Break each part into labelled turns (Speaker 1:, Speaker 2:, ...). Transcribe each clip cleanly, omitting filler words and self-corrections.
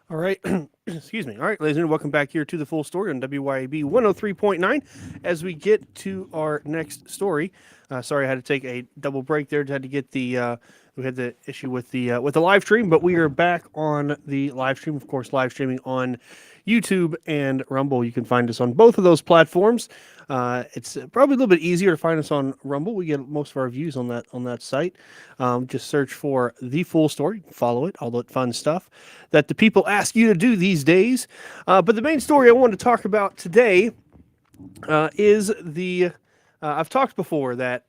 Speaker 1: All right. Excuse me. All right, ladies and gentlemen, welcome back here to the full story on WYAB 103.9 as we get to our next story. Sorry, I had to take a double break there. Had to get we had the issue with the live stream, but we are back on the live stream. Of course, live streaming on YouTube and Rumble. You can find us on both of those platforms. It's probably a little bit easier to find us on Rumble. We get most of our views on that site. Just search for the full story, follow it, all that fun stuff that the people ask you to do these days. But the main story I wanted to talk about today is I've talked before that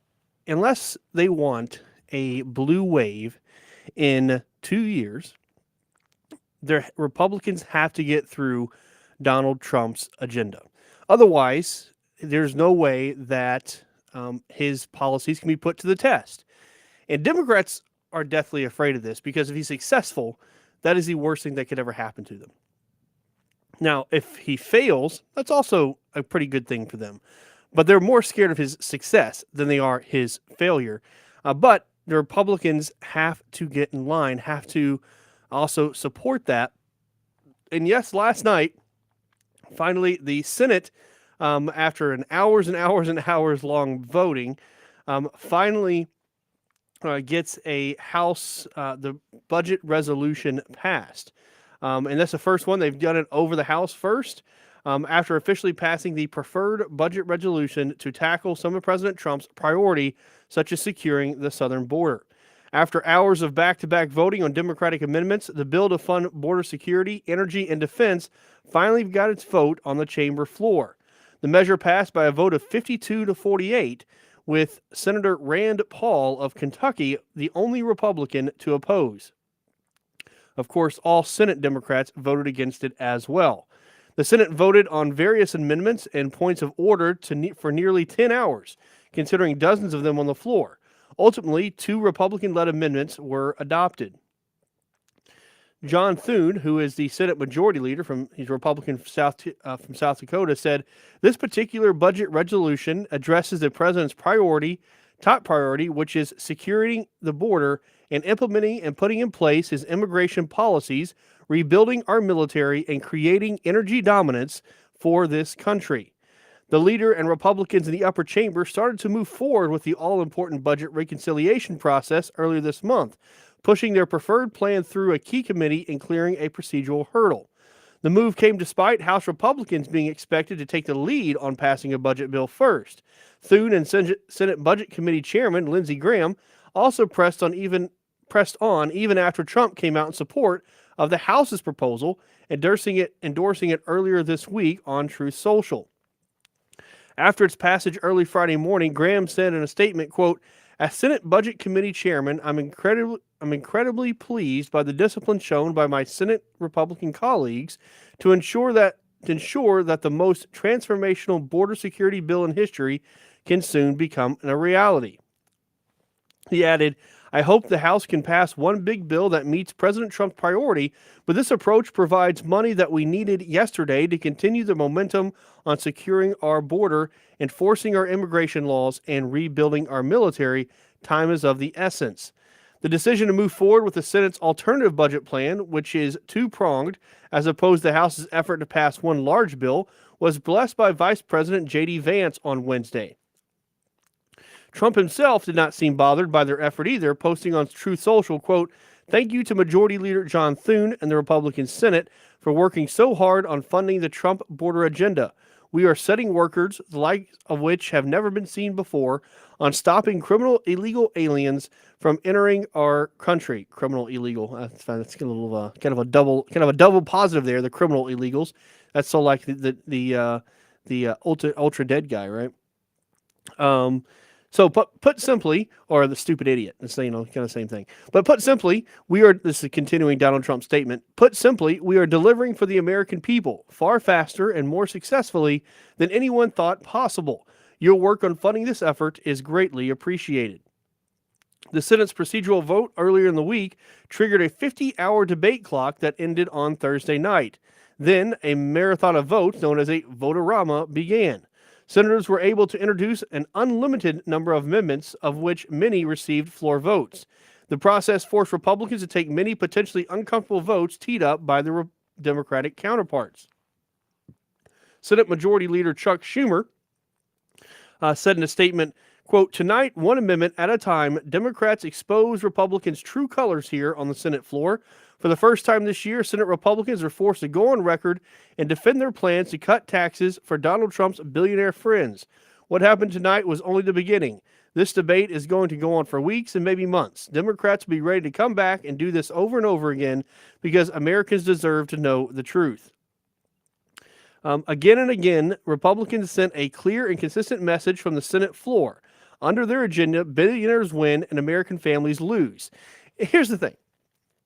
Speaker 1: unless they want a blue wave in 2 years, their Republicans have to get through Donald Trump's agenda. Otherwise, there's no way that his policies can be put to the test. And Democrats are deathly afraid of this because if he's successful, that is the worst thing that could ever happen to them. Now, if he fails, that's also a pretty good thing for them. But they're more scared of his success than they are his failure. But the Republicans have to get in line, have to also support that. And yes, last night, finally, the Senate, after an hours and hours and hours long voting, finally gets a House, the budget resolution passed. And that's the first one. They've done it over the House first. After officially passing the preferred budget resolution to tackle some of President Trump's priority, such as securing the southern border. After hours of back-to-back voting on Democratic amendments, the bill to fund border security, energy, and defense finally got its vote on the chamber floor. The measure passed by a vote of 52 to 48, with Senator Rand Paul of Kentucky the only Republican to oppose. Of course, all Senate Democrats voted against it as well. The Senate voted on various amendments and points of order for nearly 10 hours, considering dozens of them on the floor. Ultimately, two Republican-led amendments were adopted. John Thune, who is the Senate Majority Leader he's a Republican from South Dakota, said this particular budget resolution addresses the president's top priority, which is securing the border and implementing and putting in place his immigration policies, rebuilding our military, and creating energy dominance for this country. The leader and Republicans in the upper chamber started to move forward with the all-important budget reconciliation process earlier this month, pushing their preferred plan through a key committee and clearing a procedural hurdle. The move came despite House Republicans being expected to take the lead on passing a budget bill first. Thune and Senate Budget Committee Chairman Lindsey Graham also pressed on even after Trump came out in support of the House's proposal, endorsing it earlier this week on Truth Social. After its passage early Friday morning, Graham said in a statement, quote, "As Senate Budget Committee Chairman, I'm incredibly pleased by the discipline shown by my Senate Republican colleagues to ensure that the most transformational border security bill in history can soon become a reality." He added, "I hope the House can pass one big bill that meets President Trump's priority, but this approach provides money that we needed yesterday to continue the momentum on securing our border, enforcing our immigration laws, and rebuilding our military. Time is of the essence." The decision to move forward with the Senate's alternative budget plan, which is two-pronged, as opposed to the House's effort to pass one large bill, was blessed by Vice President J.D. Vance on Wednesday. Trump himself did not seem bothered by their effort either, posting on Truth Social, quote, "Thank you to Majority Leader John Thune and the Republican Senate for working so hard on funding the Trump border agenda. We are setting records, the like of which have never been seen before, on stopping criminal illegal aliens from entering our country." Criminal illegal. That's fine. That's a little kind of a double positive there. The criminal illegals. That's so like the ultra dead guy, right? So put simply, or the stupid idiot, it's kind of the same thing. But put simply, this is continuing Donald Trump's statement, put simply, we are delivering for the American people far faster and more successfully than anyone thought possible. Your work on funding this effort is greatly appreciated. The Senate's procedural vote earlier in the week triggered a 50-hour debate clock that ended on Thursday night. Then a marathon of votes, known as a vote-a-rama, began. Senators were able to introduce an unlimited number of amendments, of which many received floor votes. The process forced Republicans to take many potentially uncomfortable votes teed up by the Democratic counterparts. Senate Majority Leader Chuck Schumer said in a statement, quote, "Tonight, one amendment at a time, Democrats expose Republicans' true colors here on the Senate floor. For the first time this year, Senate Republicans are forced to go on record and defend their plans to cut taxes for Donald Trump's billionaire friends. What happened tonight was only the beginning. This debate is going to go on for weeks and maybe months. Democrats will be ready to come back and do this over and over again because Americans deserve to know the truth." Again and again, Republicans sent a clear and consistent message from the Senate floor. Under their agenda, billionaires win and American families lose. Here's the thing,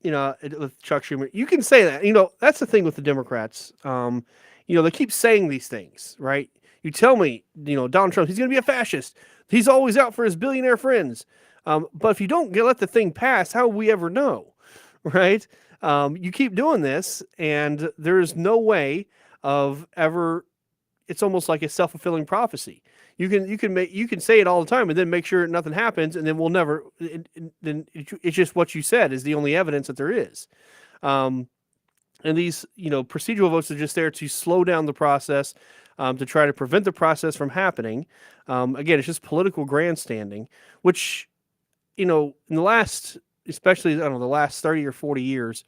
Speaker 1: with Chuck Schumer, you can say that. That's the thing with the Democrats. They keep saying these things, right? You tell me, Donald Trump, he's going to be a fascist. He's always out for his billionaire friends. But if you don't let the thing pass, how will we ever know, right? You keep doing this, and there is no way of ever. It's almost like a self-fulfilling prophecy. You can say it all the time and then make sure nothing happens, and then we'll never. Then it's just what you said is the only evidence that there is. And these procedural votes are just there to slow down the process, to try to prevent the process from happening. Again, it's just political grandstanding, which in the last, especially the last 30 or 40 years,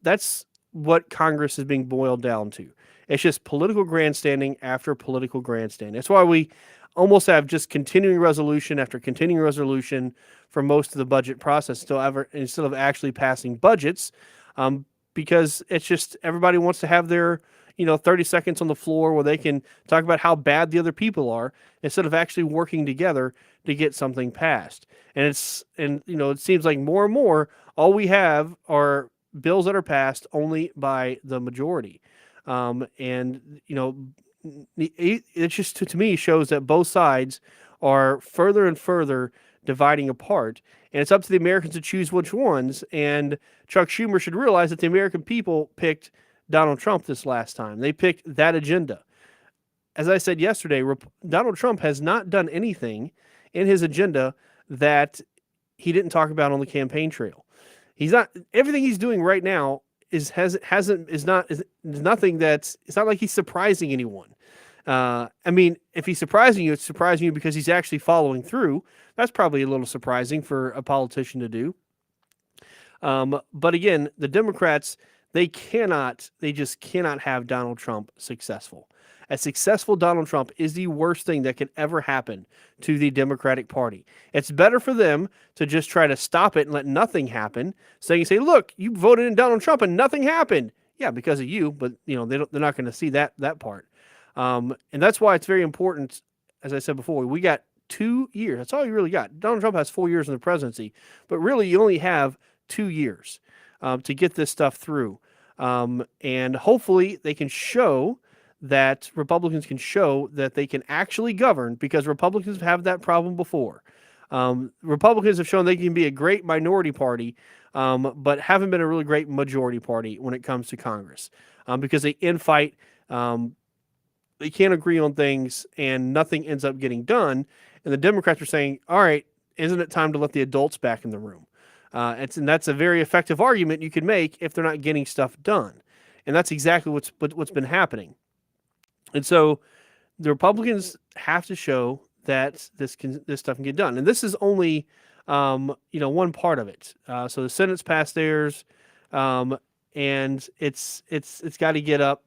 Speaker 1: that's what Congress is being boiled down to. It's just political grandstanding after political grandstanding. That's why we almost have just continuing resolution after continuing resolution for most of the budget process instead of actually passing budgets, because it's just everybody wants to have their 30 seconds on the floor where they can talk about how bad the other people are instead of actually working together to get something passed. And it seems like more and more all we have are bills that are passed only by the majority. It just to me shows that both sides are further and further dividing apart, and it's up to the Americans to choose which ones. And Chuck Schumer should realize that the American people picked Donald Trump this last time. They picked that agenda. As I said yesterday, Donald Trump has not done anything in his agenda that he didn't talk about on the campaign trail. Everything he's doing right now is nothing it's not like he's surprising anyone. If he's surprising you, it's surprising you because he's actually following through. That's probably a little surprising for a politician to do. But again, the Democrats, they just cannot have Donald Trump successful. A successful Donald Trump is the worst thing that could ever happen to the Democratic Party. It's better for them to just try to stop it and let nothing happen. So you say, look, you voted in Donald Trump and nothing happened. Yeah, because of you, but they're not going to see that part. And that's why it's very important. As I said before, we got 2 years. That's all you really got. Donald Trump has 4 years in the presidency, but really you only have 2 years to get this stuff through. And hopefully they can show that Republicans can show that they can actually govern, because Republicans have that problem before. Republicans have shown they can be a great minority party, but haven't been a really great majority party when it comes to Congress, because they infight. They can't agree on things and nothing ends up getting done. And the Democrats are saying, all right, isn't it time to let the adults back in the room? And that's a very effective argument you can make if they're not getting stuff done. And that's exactly what's been happening. And so the Republicans have to show that this stuff can get done. And this is only, one part of it. So the Senate's passed theirs, and it's got to get up.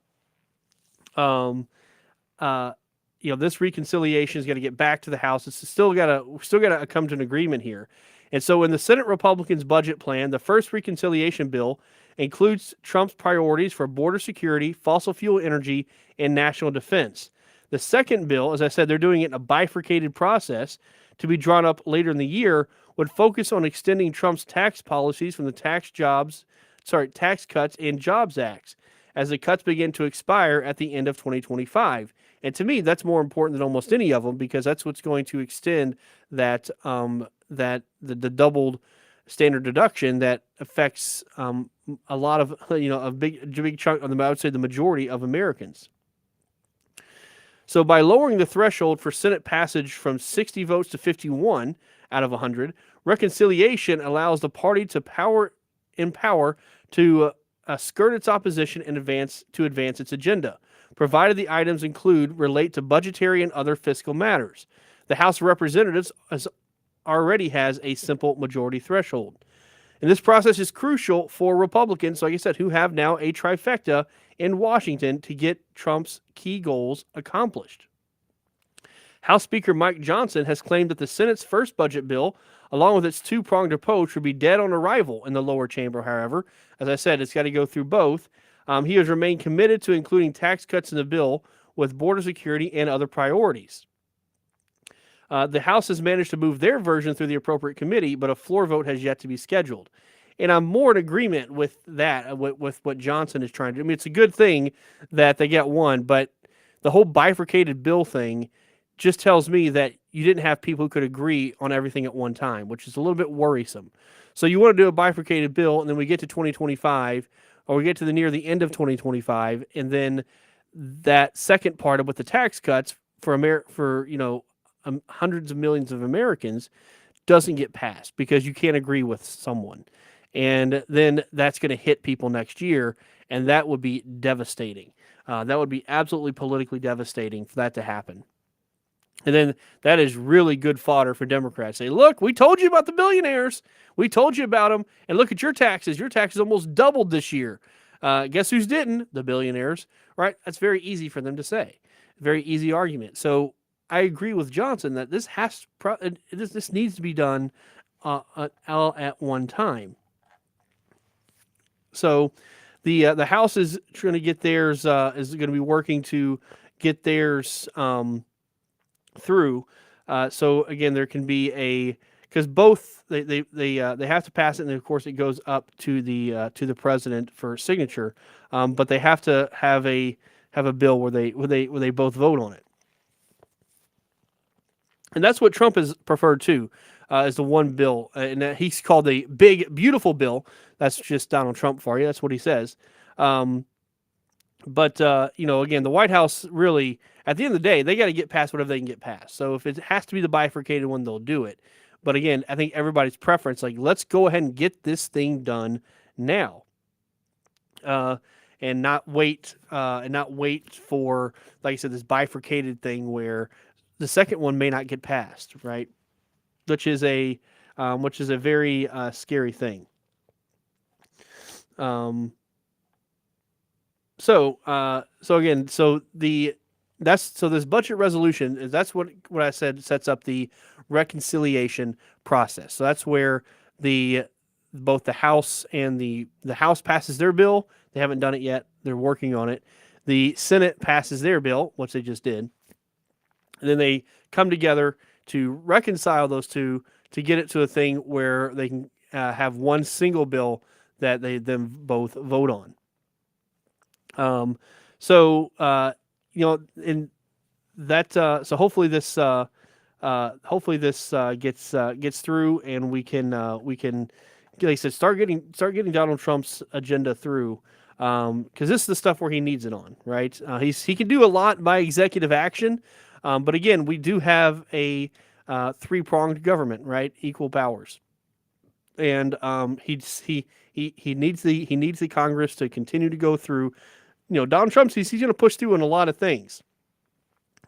Speaker 1: This reconciliation is going to get back to the House. It's still got to come to an agreement here. And so in the Senate Republicans' budget plan, the first reconciliation bill includes Trump's priorities for border security, fossil fuel energy, and national defense. The second bill, as I said, they're doing it in a bifurcated process to be drawn up later in the year, would focus on extending Trump's tax policies from the Tax Cuts and Jobs Acts, as the cuts begin to expire at the end of 2025. And to me, that's more important than almost any of them, because that's what's going to extend that the doubled standard deduction that affects a lot of a big chunk of I would say the majority of Americans. So by lowering the threshold for Senate passage from 60 votes to 51 out of 100, reconciliation allows the party to empower to skirt its opposition and advance its agenda, provided the items relate to budgetary and other fiscal matters. The House of Representatives already has a simple majority threshold. And this process is crucial for Republicans, like I said, who have now a trifecta in Washington to get Trump's key goals accomplished. House Speaker Mike Johnson has claimed that the Senate's first budget bill, along with its two-pronged approach, would be dead on arrival in the lower chamber, however. As I said, it's got to go through both. He has remained committed to including tax cuts in the bill with border security and other priorities. The House has managed to move their version through the appropriate committee, but a floor vote has yet to be scheduled. And I'm more in agreement with that, with what Johnson is trying to do. I mean, it's a good thing that they get one, but the whole bifurcated bill thing just tells me that you didn't have people who could agree on everything at one time, which is a little bit worrisome. So you want to do a bifurcated bill, and then we get to 2025, or we get to near the end of 2025, and then that second part of with the tax cuts for hundreds of millions of Americans doesn't get passed because you can't agree with someone. And then that's going to hit people next year, and that would be devastating. That would be absolutely politically devastating for that to happen. And then that is really good fodder for Democrats. Say, look, we told you about the billionaires. We told you about them. And look at your taxes. Your taxes almost doubled this year. Guess who's didn't? The billionaires, right? That's very easy for them to say. Very easy argument. So I agree with Johnson that this this needs to be done all at one time. So the House is trying to get theirs, is going to be working to get theirs through. So again, there can be because both they have to pass it, and then of course it goes up to the president for signature. But they have to have a bill where they both vote on it, and that's what Trump has preferred too, is the one bill, and he's called the big beautiful bill. That's just Donald Trump for you. That's what he says. But again, the White House really, at the end of the day, they got to get past whatever they can get past. So if it has to be the bifurcated one, they'll do it. But again, I think everybody's preference, like, let's go ahead and get this thing done now, and not wait for, like I said, this bifurcated thing where the second one may not get passed, right? Which is a very scary thing. So this budget resolution, that's what I said, sets up the reconciliation process. So that's where both the House and the House passes their bill. They haven't done it yet. They're working on it. The Senate passes their bill, which they just did. And then they come together to reconcile those two to get it to a thing where they can have one single bill that they then both vote on. So hopefully this gets through, and we can, like I said, start getting Donald Trump's agenda through, because this is the stuff where he needs it on, right? He can do a lot by executive action, but again, we do have a three-pronged government, right? Equal powers, and he needs the Congress to continue to go through. Donald Trump, he's going to push through on a lot of things.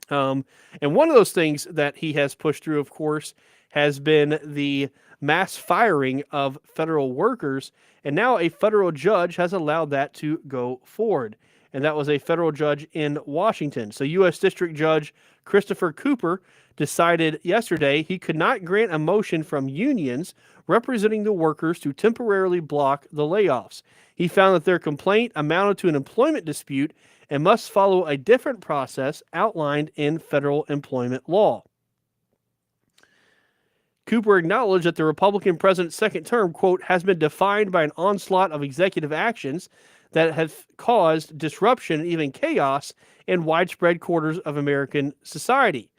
Speaker 1: And one of those things that he has pushed through, of course, has been the mass firing of federal workers. And now a federal judge has allowed that to go forward. And that was a federal judge in Washington. So U.S. District Judge Christopher Cooper decided yesterday he could not grant a motion from unions representing the workers to temporarily block the layoffs. He found that their complaint amounted to an employment dispute and must follow a different process outlined in federal employment law. Cooper acknowledged that the Republican president's second term, quote, has been defined by an onslaught of executive actions that have caused disruption and even chaos in widespread quarters of American society.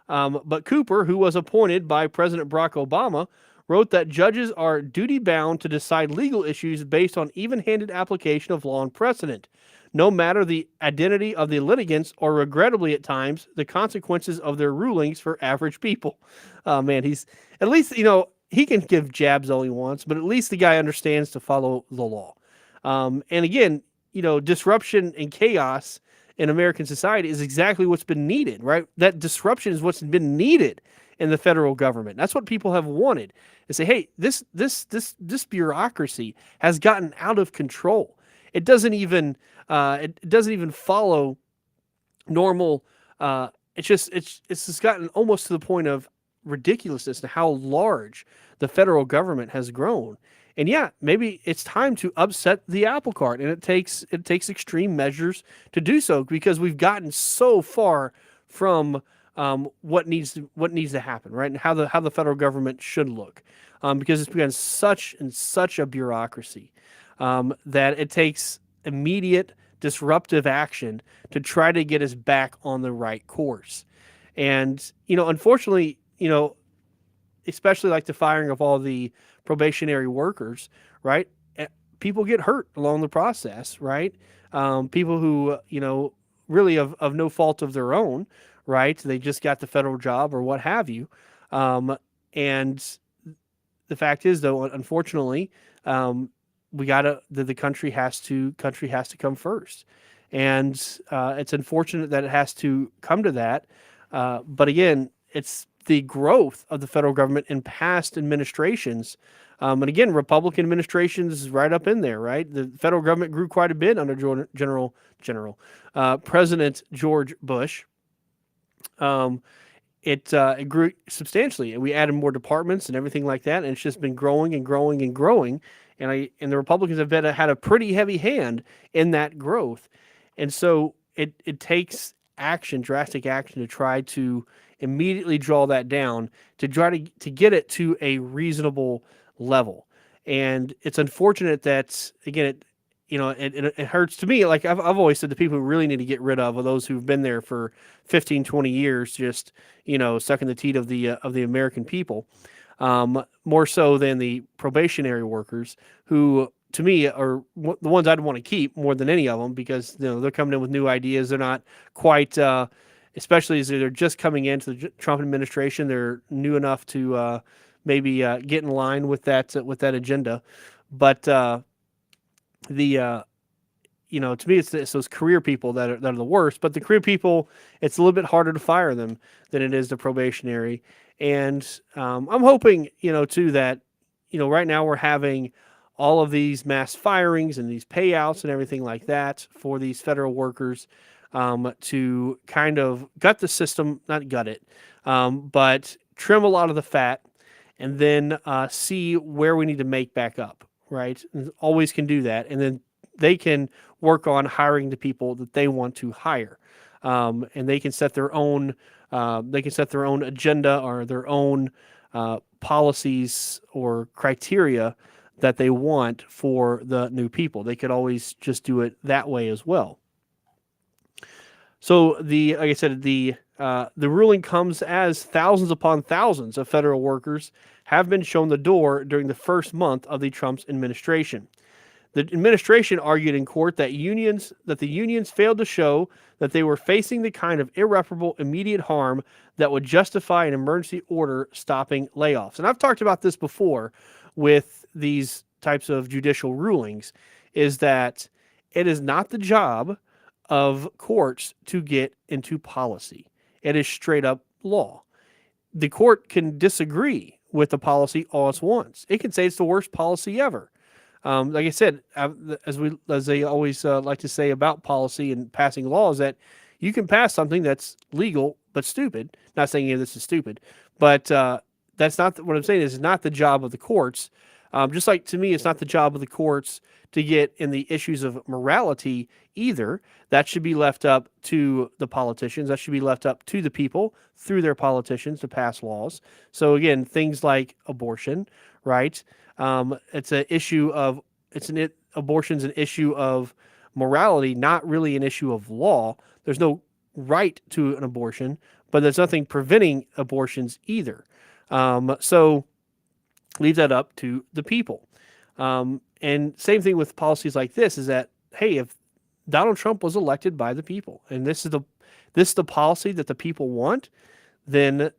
Speaker 1: But Cooper, who was appointed by President Barack Obama, wrote that judges are duty-bound to decide legal issues based on even-handed application of law and precedent, no matter the identity of the litigants or, regrettably at times, the consequences of their rulings for average people. Man, he's at least, he can give jabs all he wants, but at least the guy understands to follow the law. And again, disruption and chaos in American society is exactly what's been needed, right? That disruption is what's been needed in the federal government. That's what people have wanted. They say, hey, this bureaucracy has gotten out of control. It doesn't even follow normal. It's just gotten almost to the point of ridiculousness to how large the federal government has grown. And yeah, maybe it's time to upset the apple cart, and it takes extreme measures to do so because we've gotten so far from what needs to happen, right? And how the federal government should look, because it's become such a bureaucracy that it takes immediate disruptive action to try to get us back on the right course. And unfortunately, especially like the firing of all the probationary workers, right? People get hurt along the process, right? People who, really of no fault of their own, right? They just got the federal job or what have you. And the fact is, though, unfortunately, we gotta the country has to come first, and it's unfortunate that it has to come to that. But again, it's the growth of the federal government in past administrations. And again, Republican administrations is right up in there, right? The federal government grew quite a bit under President George Bush. Um, it grew substantially, and we added more departments and everything like that, and it's just been growing and growing and growing. And the Republicans have had a pretty heavy hand in that growth, and so it takes action, drastic action, to try to immediately draw that down, to try to get it to a reasonable level. And it's unfortunate that, again, it hurts to me. Like I've always said, the people who really need to get rid of are those who've been there for 15, 20 years, just sucking the teat of the American people, more so than the probationary workers, who to me are the ones I'd want to keep more than any of them, because they're coming in with new ideas. They're not quite, especially as they're just coming into the Trump administration. They're new enough to maybe get in line with that agenda, but the to me, it's those career people that are the worst. But the career people, it's a little bit harder to fire them than it is the probationary. And I'm hoping, too, that right now we're having all of these mass firings and these payouts and everything like that for these federal workers, to kind of gut the system, not gut it, but trim a lot of the fat, and then see where we need to make back up, right? And always can do that. And then they can work on hiring the people that they want to hire. And they can set their own agenda or their own policies or criteria that they want for the new people. They could always just do it that way as well. So like I said, the ruling comes as thousands upon thousands of federal workers have been shown the door during the first month of the Trump's administration. The administration argued in court that the unions failed to show that they were facing the kind of irreparable immediate harm that would justify an emergency order stopping layoffs. And I've talked about this before with these types of judicial rulings, is that it is not the job of courts to get into policy. It is straight up law. The court can disagree with the policy all it wants. It can say it's the worst policy ever. Like I said, as they always like to say about policy and passing laws, that you can pass something that's legal but stupid. Not saying any of this is stupid, but that's not what I'm saying. Is not the job of the courts. Just like, to me, it's not the job of the courts to get in the issues of morality either. That should be left up to the politicians. That should be left up to the people through their politicians to pass laws. So again, things like abortion, right? It's an issue of abortion's an issue of morality, not really an issue of law. There's no right to an abortion, but there's nothing preventing abortions either. So leave that up to the people. And same thing with policies like this, is that, hey, if Donald Trump was elected by the people, and this is the policy that the people want, then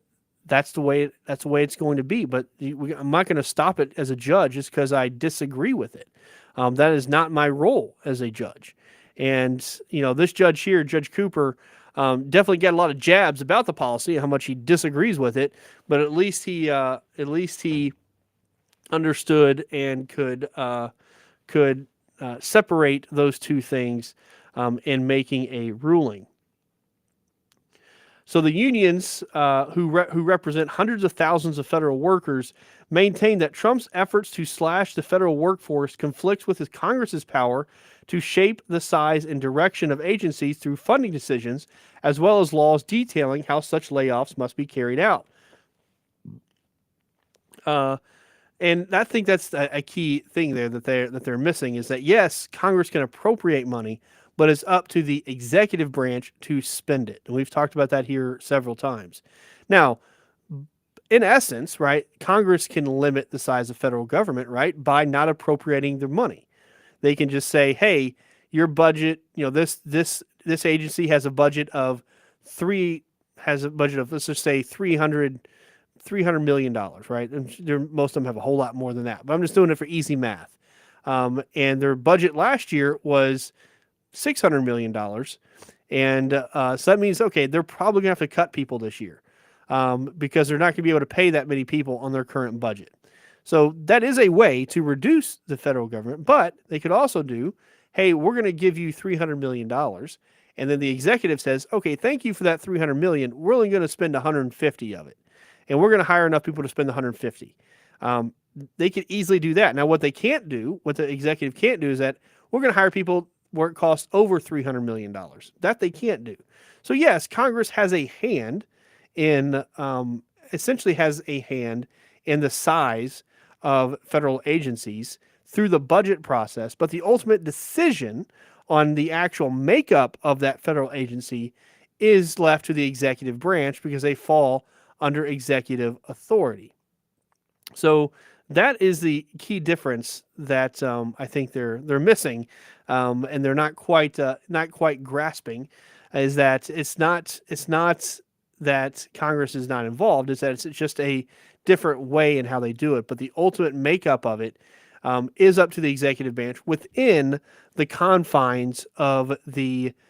Speaker 1: that's the way it's going to be. But I'm not going to stop it as a judge just because I disagree with it. That is not my role as a judge. And, this judge here, Judge Cooper, definitely got a lot of jabs about the policy and how much he disagrees with it, but at least he understood and could separate those two things in making a ruling. So the unions, who represent hundreds of thousands of federal workers, maintain that Trump's efforts to slash the federal workforce conflicts with his Congress's power to shape the size and direction of agencies through funding decisions, as well as laws detailing how such layoffs must be carried out. And I think that's a key thing there that they're missing, is that yes, Congress can appropriate money, but it's up to the executive branch to spend it. And we've talked about that here several times. Now, in essence, right, Congress can limit the size of federal government, right, by not appropriating their money. They can just say, hey, your budget, this agency has a budget of let's just say $300 million, right? And most of them have a whole lot more than that, but I'm just doing it for easy math. And their budget last year was $600 million. And so that means, okay, they're probably going to have to cut people this year because they're not going to be able to pay that many people on their current budget. So that is a way to reduce the federal government, but they could also do, hey, we're going to give you $300 million. And then the executive says, okay, thank you for that $300 million. We're only going to spend 150 of it. And we're going to hire enough people to spend the 150. They could easily do that. Now, what the executive can't do is that we're going to hire people where it costs over $300 million. That they can't do. So yes, Congress has a hand in, essentially has a hand in the size of federal agencies through the budget process, but the ultimate decision on the actual makeup of that federal agency is left to the executive branch because they fall under executive authority. So that is the key difference that I think they're missing, and they're not quite grasping, is that it's not that Congress is not involved; it's that it's just a different way in how they do it. But the ultimate makeup of it is up to the executive branch within the confines of that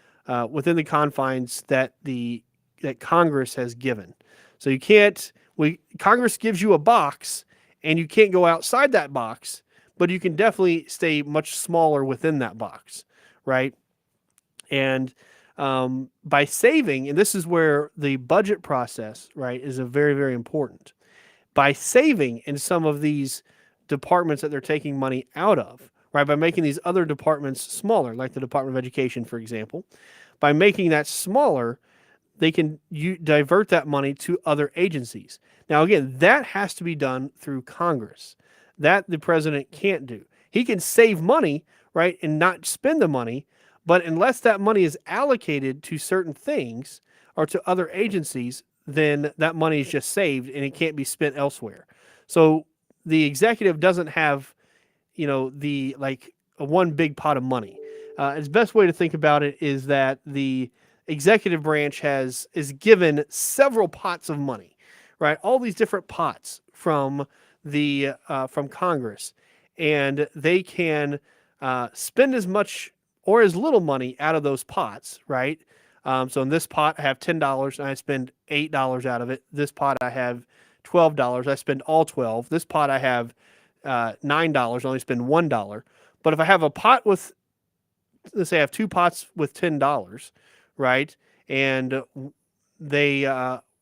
Speaker 1: Congress has given. So you can't. Congress gives you a box, and you can't go outside that box, but you can definitely stay much smaller within that box, right? And by saving, and this is where the budget process, right, is a very, very important. By saving in some of these departments that they're taking money out of, right, by making these other departments smaller, like the Department of Education, for example, by making that smaller, they can divert that money to other agencies. Now, again, that has to be done through Congress. That the president can't do. He can save money, right, and not spend the money, but unless that money is allocated to certain things or to other agencies, then that money is just saved and it can't be spent elsewhere. So the executive doesn't have, the one big pot of money. Its best way to think about it is that the executive branch is given several pots of money, right? All these different pots from Congress, and they can spend as much or as little money out of those pots, right? So in this pot, I have $10 and I spend $8 out of it. This pot, I have $12. I spend all 12. This pot, I have $9. I only spend $1. But if I have a pot with, let's say I have two pots with $10, right? And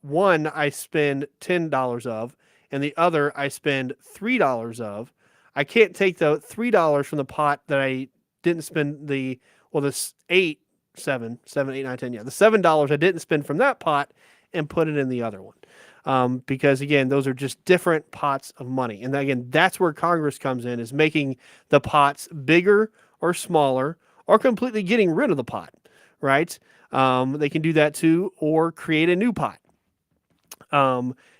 Speaker 1: one I spend $10 of, and the other I spend $3 of. I can't take the $3 from the pot that I didn't spend the $7, 8, 9, 10, the $7 I didn't spend from that pot and put it in the other one. Because again, those are just different pots of money. And again, that's where Congress comes in, is making the pots bigger or smaller or completely getting rid of the pot, right? They can do that too, or create a new pot,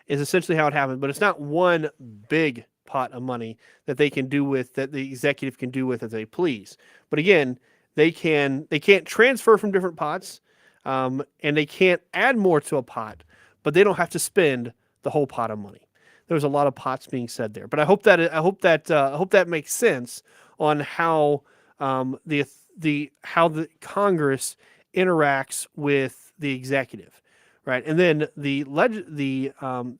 Speaker 1: is essentially how it happens. But it's not one big pot of money that they can do with, that the executive can do with as they please. But again, they can't transfer from different pots, and they can't add more to a pot, but they don't have to spend the whole pot of money. There's a lot of pots being said there, but I hope that makes sense
Speaker 2: on how the how the Congress interacts with the executive, right? And then the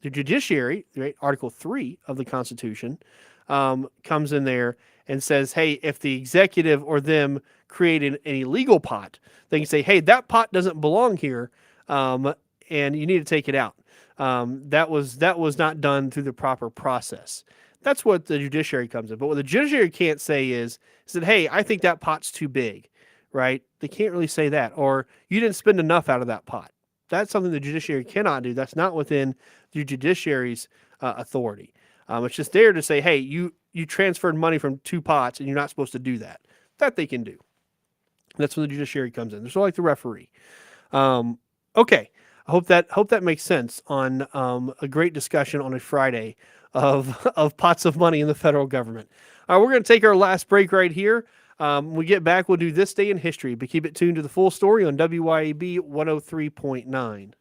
Speaker 2: judiciary, right, Article 3 of the Constitution, comes in there and says, hey, if the executive or them create an illegal pot, they can say, hey, that pot doesn't belong here, and you need to take it out. That was not done through the proper process. That's what the judiciary comes in. But what the judiciary can't say is that, hey, I think that pot's too big, right? They can't really say that. Or you didn't spend enough out of that pot. That's something the judiciary cannot do. That's not within the judiciary's authority. It's just there to say, hey, you transferred money from two pots and you're not supposed to do that. That they can do. That's when the judiciary comes in. They're sort of like the referee. Okay, I hope that makes sense on a great discussion on a Friday of of pots of money in the federal government. All right, we're going to take our last break right here. When we get back, we'll do this day in history, but keep it tuned to the full story on WYAB 103.9.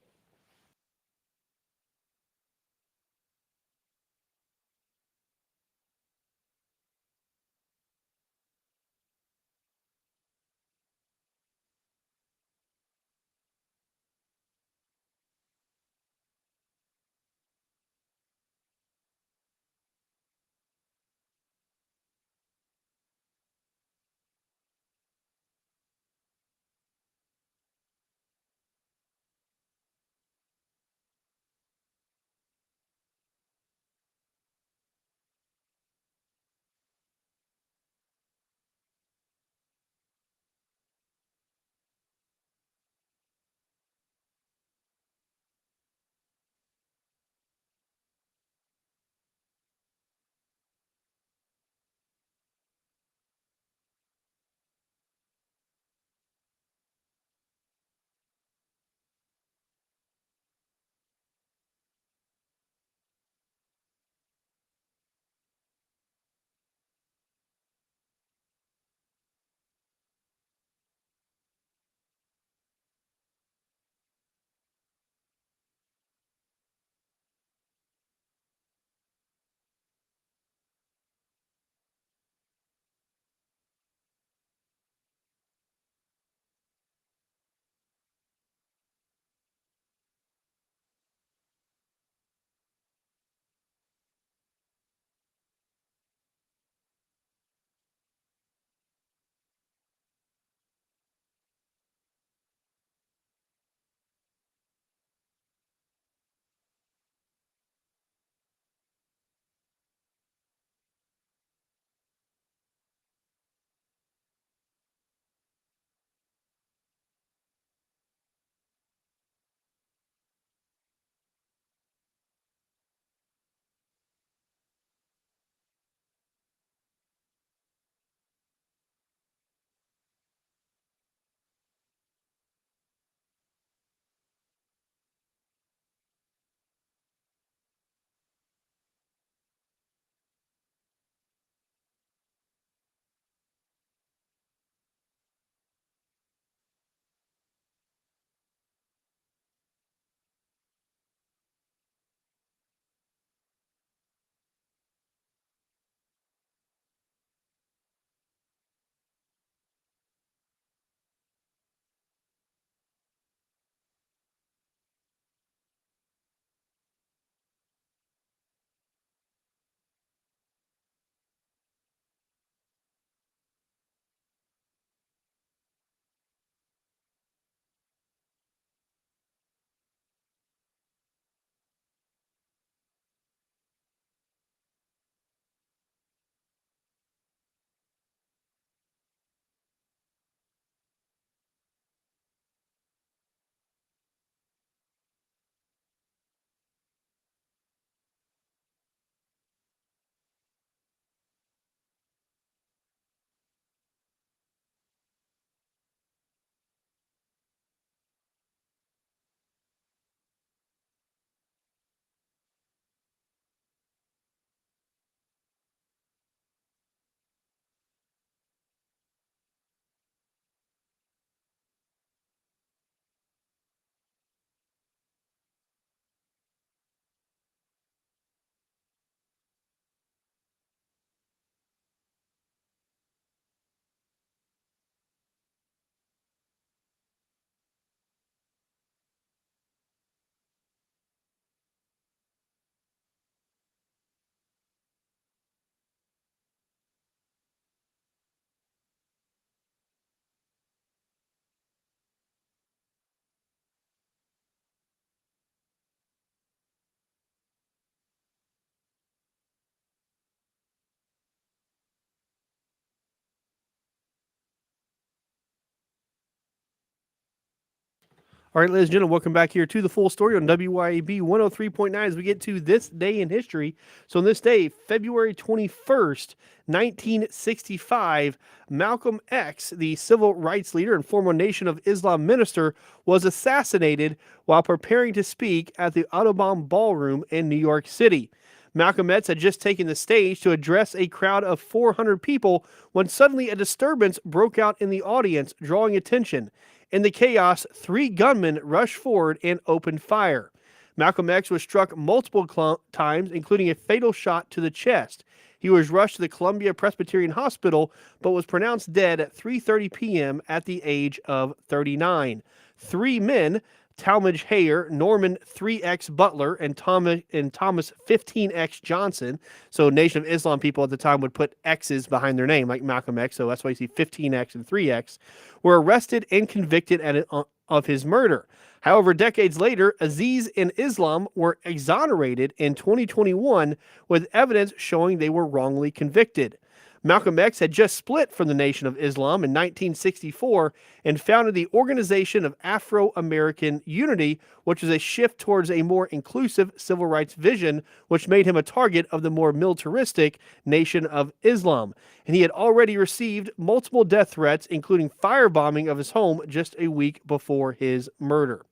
Speaker 2: All right, ladies and gentlemen, welcome back here to the full story on WYAB 103.9 as we get to this day in history. So, on this day, February 21st, 1965, Malcolm X, the civil rights leader and former Nation of Islam minister, was assassinated while preparing to speak at the Audubon Ballroom in New York City. Malcolm X had just taken the stage to address a crowd of 400 people when suddenly a disturbance broke out in the audience, drawing attention. In the chaos, 3 gunmen rushed forward and opened fire. Malcolm X was struck multiple times, including a fatal shot to the chest. He was rushed to the Columbia Presbyterian Hospital, but was pronounced dead at 3:30 p.m. at the age of 39. 3 men, Talmadge Hayer, Norman 3X Butler, and Thomas 15X Johnson. So Nation of Islam people at the time would put X's behind their name, like Malcolm X. So that's why you see 15X and 3X, were arrested and convicted of his murder. However, decades later, Aziz and Islam were exonerated in 2021 with evidence showing they were wrongly convicted. Malcolm X had just split from the Nation of Islam in 1964 and founded the Organization of Afro-American Unity, which was a shift towards a more inclusive civil rights vision, which made him a target of the more militaristic Nation of Islam. And he had already received multiple death threats, including firebombing of his home just a week before his murder.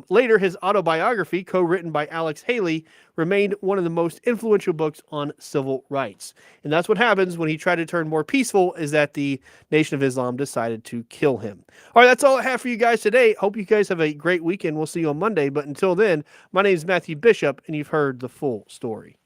Speaker 2: Later, his autobiography, co-written by Alex Haley, remained one of the most influential books on civil rights. And that's what happens when he tried to turn more peaceful, is that the Nation of Islam decided to kill him. All right, that's all I have for you guys today. Hope you guys have a great weekend. We'll see you on Monday. But until then, my name is Matthew Bishop, and you've heard the full story.